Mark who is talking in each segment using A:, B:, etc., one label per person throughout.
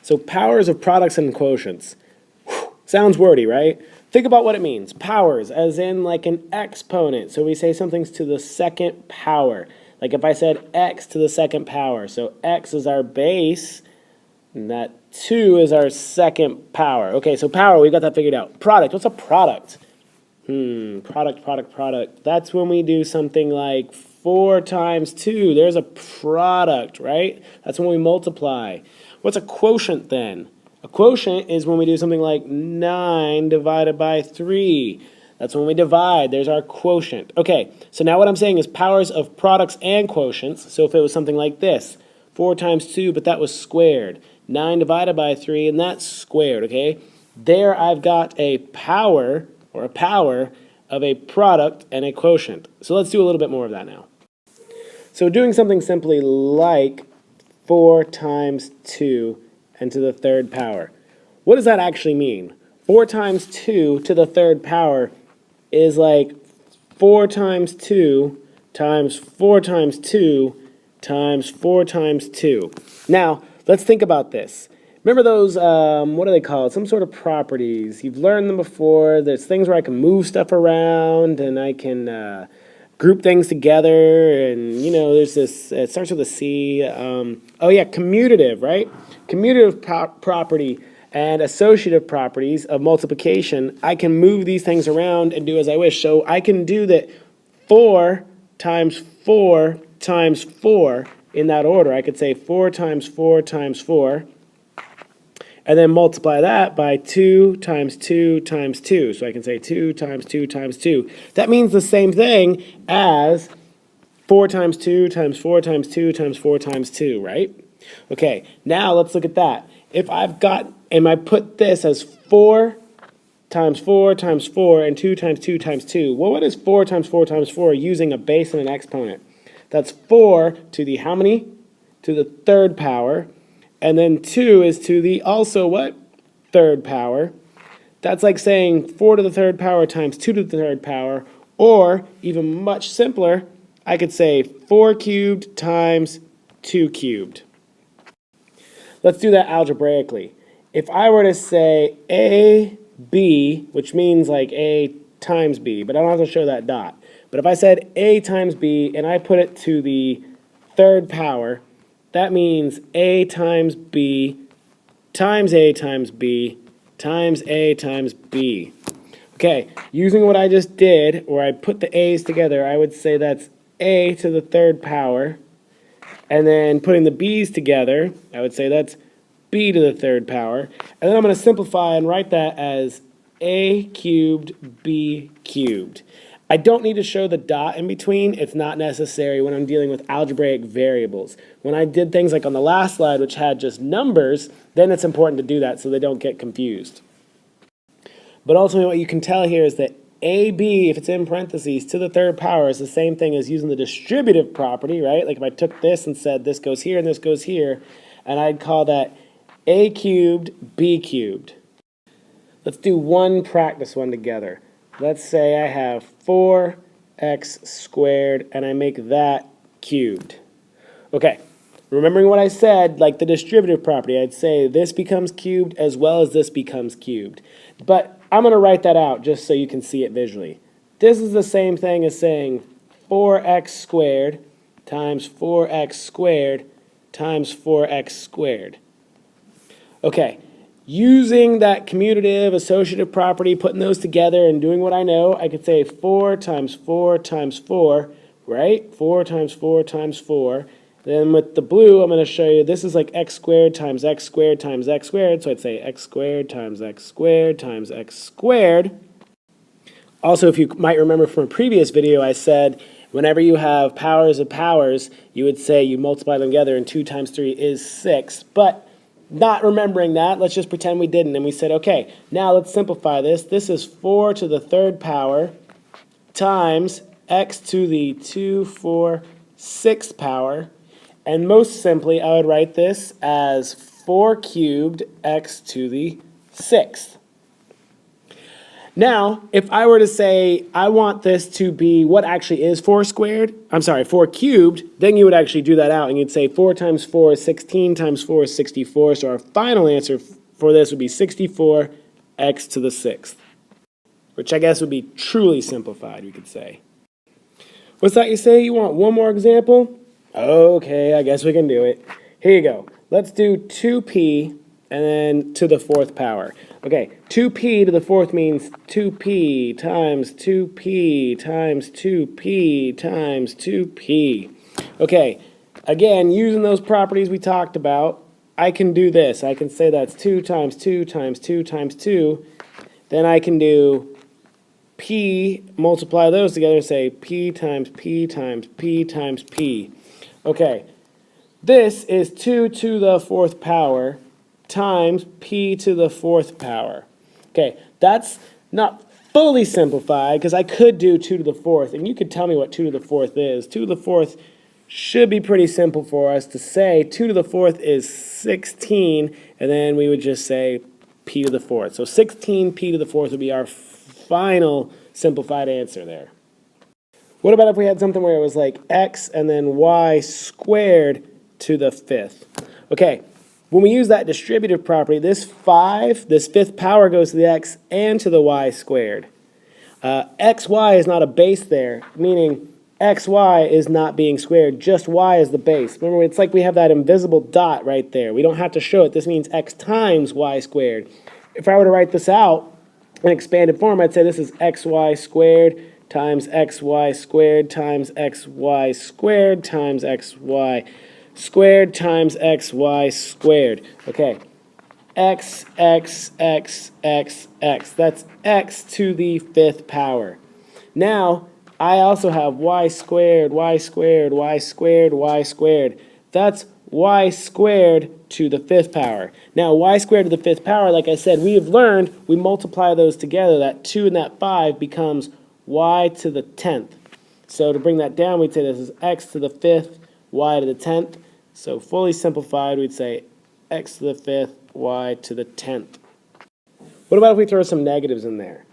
A: So powers of products and quotients. Whew, sounds wordy, right? Think about what it means. Powers, as in like an exponent. So we say something's to the second power. Like if I said x to the second power. So x is our base, and that 2 is our second power. Okay, so power, we got that figured out. Product, what's a product? Product. That's when we do something like 4 times 2. There's a product, right? That's when we multiply. What's a quotient then? A quotient is when we do something like 9 divided by 3. That's when we divide. There's our quotient. Okay, so now what I'm saying is powers of products and quotients. So if it was something like this, 4 times 2, but that was squared. 9 divided by 3, and that's squared, okay? There I've got a power, or a power, of a product and a quotient. So let's do a little bit more of that now. So doing something simply like 4 times 2 and to the third power. What does that actually mean? 4 times 2 to the third power is like 4 times 2 times 4 times 2 times 4 times 2. Now, let's think about this. Remember those, what are they called? Some sort of properties. You've learned them before. There's things where I can move stuff around and I can group things together. And, you know, there's this, it starts with a C. Oh, yeah, commutative, right? Commutative property and associative properties of multiplication. I can move these things around and do as I wish. So I can do that 4 times 4 times 4 in that order. I could say 4 times 4 times 4. And then multiply that by 2 times 2 times 2. So I can say 2 times 2 times 2. That means the same thing as 4 times 2 times 4 times 2 times 4 times 2, right? Okay, now let's look at that. If I've got, and I put this as 4 times 4 times 4 and 2 times 2 times 2. Well, what is 4 times 4 times 4 using a base and an exponent? That's 4 to the how many? To the third power. And then 2 is to the also what? Third power. That's like saying 4 to the third power times 2 to the third power. Or, even much simpler, I could say 4 cubed times 2 cubed. Let's do that algebraically. If I were to say AB, which means like A times B, but I don't have to show that dot. But if I said A times B and I put it to the third power, that means A times B times A times B times A times B. Okay, using what I just did, where I put the A's together, I would say that's A to the third power. And then putting the B's together, I would say that's B to the third power. And then I'm going to simplify and write that as A cubed B cubed. I don't need to show the dot in between. It's not necessary when I'm dealing with algebraic variables. When I did things like on the last slide, which had just numbers, then it's important to do that so they don't get confused. But ultimately what you can tell here is that AB, if it's in parentheses, to the third power is the same thing as using the distributive property, right? Like if I took this and said this goes here and this goes here, and I'd call that A cubed B cubed. Let's do one practice one together. Let's say I have 4x squared and I make that cubed. Okay, remembering what I said, like the distributive property, I'd say this becomes cubed as well as this becomes cubed. But I'm going to write that out just so you can see it visually. This is the same thing as saying 4x squared times 4x squared times 4x squared. Okay. Using that commutative, associative property, putting those together and doing what I know, I could say 4 times 4 times 4, right? 4 times 4 times 4. Then with the blue, I'm going to show you this is like x squared times x squared times x squared. So I'd say x squared times x squared times x squared. Also, if you might remember from a previous video, I said whenever you have powers of powers, you would say you multiply them together and 2 times 3 is 6. But not remembering that, let's just pretend we didn't. And we said, okay, now let's simplify this. This is 4 to the third power times x to the 2, 4, 6th power. And most simply, I would write this as 4 cubed x to the 6th. Now, if I were to say I want this to be what actually is 4 squared, 4 cubed, then you would actually do that out and you'd say 4 times 4 is 16 times 4 is 64. So our final answer for this would be 64 x to the 6th, which I guess would be truly simplified, we could say. What's that you say? You want one more example? Okay, I guess we can do it. Here you go. Let's do 2p and then to the 4th power. Okay, 2p to the 4th means 2p times 2p times 2p times 2p. Okay, again, using those properties we talked about, I can do this. I can say that's 2 times 2 times 2 times 2. Then I can do p, multiply those together and say p times p times p times p. Okay, this is 2 to the 4th power times p to the 4th power. Okay, that's not fully simplified because I could do 2 to the 4th, and you could tell me what 2 to the 4th is. 2 to the 4th should be pretty simple for us to say. 2 to the 4th is 16, and then we would just say p to the 4th. So 16 p to the 4th would be our final simplified answer there. What about if we had something where it was like x and then y squared to the 5th? Okay, when we use that distributive property, this 5, this 5th power goes to the x and to the y squared. Xy is not a base there, meaning xy is not being squared, just y is the base. Remember, it's like we have that invisible dot right there. We don't have to show it. This means x times y squared. If I were to write this out in expanded form, I'd say this is xy squared times xy squared times xy squared times xy squared times xy squared. Okay, x, x, x, x, x. That's x to the 5th power. Now, I also have y squared, y squared, y squared, y squared. That's y squared to the 5th power. Now, y squared to the 5th power, like I said, we have learned we multiply those together. That 2 and that 5 becomes y to the 10th. So to bring that down, we'd say this is x to the 5th, y to the 10th. So fully simplified, we'd say x to the 5th, y to the 10th. What about if we throw some negatives in there?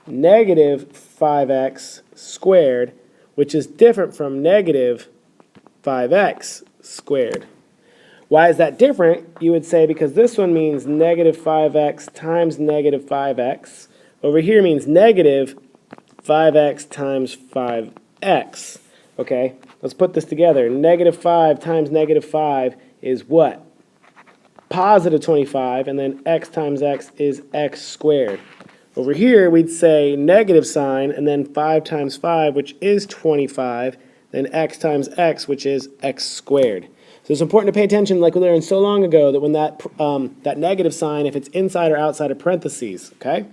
A: Negative 5x squared, which is different from negative 5x squared. Why is that different? You would say because this one means negative 5x times negative 5x. Over here means negative 5x times 5x. Okay, let's put this together. Negative 5 times negative 5 is what? Positive 25, and then x times x is x squared. Over here, we'd say negative sign, and then 5 times 5, which is 25, then x times x, which is x squared. So it's important to pay attention, like we learned so long ago, that when that negative sign, if it's inside or outside of parentheses, okay?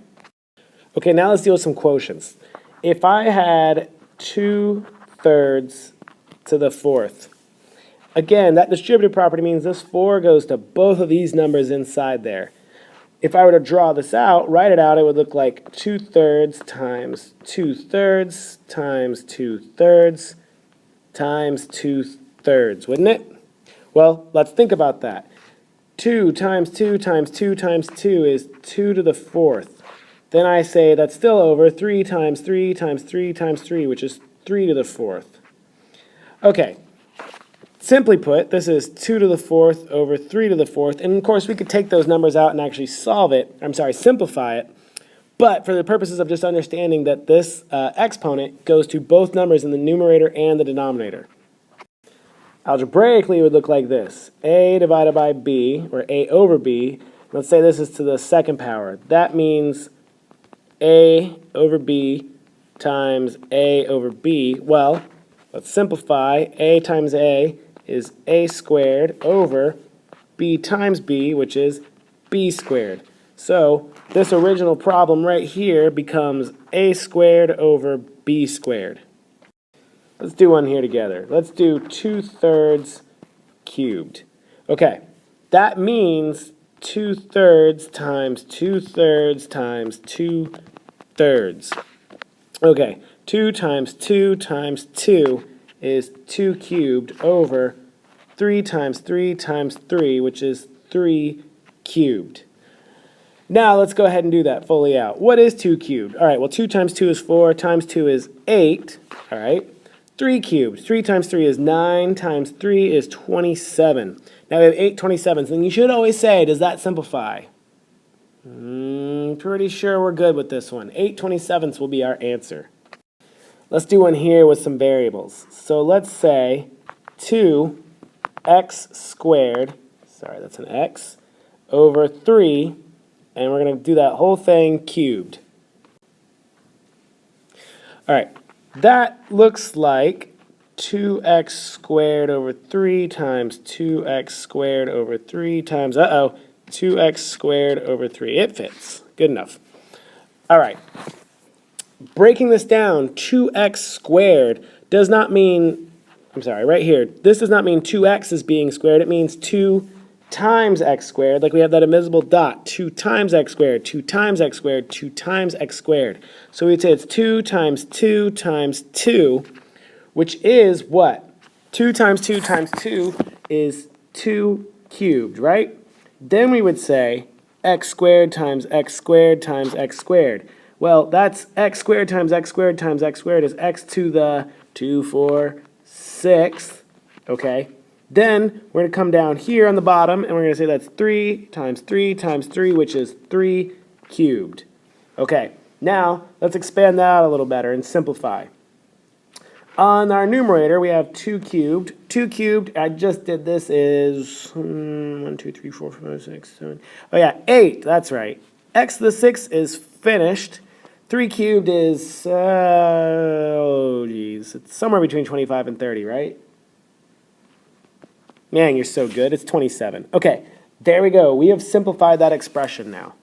A: Okay, now let's deal with some quotients. If I had 2/3 to the 4th, again, that distributive property means this 4 goes to both of these numbers inside there. If I were to draw this out, write it out, it would look like 2/3 times 2/3 times 2/3 times 2/3, wouldn't it? Well, let's think about that. 2 times 2 times 2 times 2 is 2 to the 4th. Then I say that's still over 3 times 3 times 3 times 3, which is 3 to the 4th. Okay, simply put, this is 2 to the 4th over 3 to the 4th. And of course, we could take those numbers out and actually simplify it. But for the purposes of just understanding that this exponent goes to both numbers in the numerator and the denominator. Algebraically, it would look like this. A divided by B, or A over B. Let's say this is to the 2nd power. That means A over B times A over B. Well, let's simplify. A times A is A squared over B times B, which is B squared. So this original problem right here becomes A squared over B squared. Let's do one here together. Let's do 2/3 cubed. Okay, that means 2/3 times 2/3 times 2/3. Okay, 2 times 2 times 2 is 2 cubed over 3 times 3 times 3, which is 3 cubed. Now let's go ahead and do that fully out. What is 2 cubed? All right, well 2 times 2 is 4, times 2 is 8, all right? 3 cubed, 3 times 3 is 9, times 3 is 27. Now we have 8 27s, and you should always say, does that simplify? Pretty sure we're good with this one. 8 27ths will be our answer. Let's do one here with some variables. So let's say 2x squared, sorry, that's an x, over 3, and we're going to do that whole thing cubed. All right, that looks like 2x squared over 3 times 2x squared over 3 times, 2x squared over 3. It fits. Good enough. All right. Breaking this down, 2x squared does not mean, right here, this does not mean 2x is being squared. It means 2 times x squared, like we have that invisible dot, 2 times x squared, 2 times x squared, 2 times x squared. So we'd say it's 2 times 2 times 2, which is what? 2 times 2 times 2 is 2 cubed, right? Then we would say x squared times x squared times x squared. Well, that's x squared times x squared times x squared is x to the 2, 4, 6, okay? Then we're going to come down here on the bottom, and we're going to say that's 3 times 3 times 3, which is 3 cubed. Okay, now let's expand that out a little better and simplify. On our numerator, we have 2 cubed. 2 cubed, I just did this, is 1, 2, 3, 4, 5, 6, 7. Oh yeah, 8, that's right. X to the 6 is finished. 3 cubed is, it's somewhere between 25 and 30, right? Man, you're so good. It's 27. Okay, there we go. We have simplified that expression now.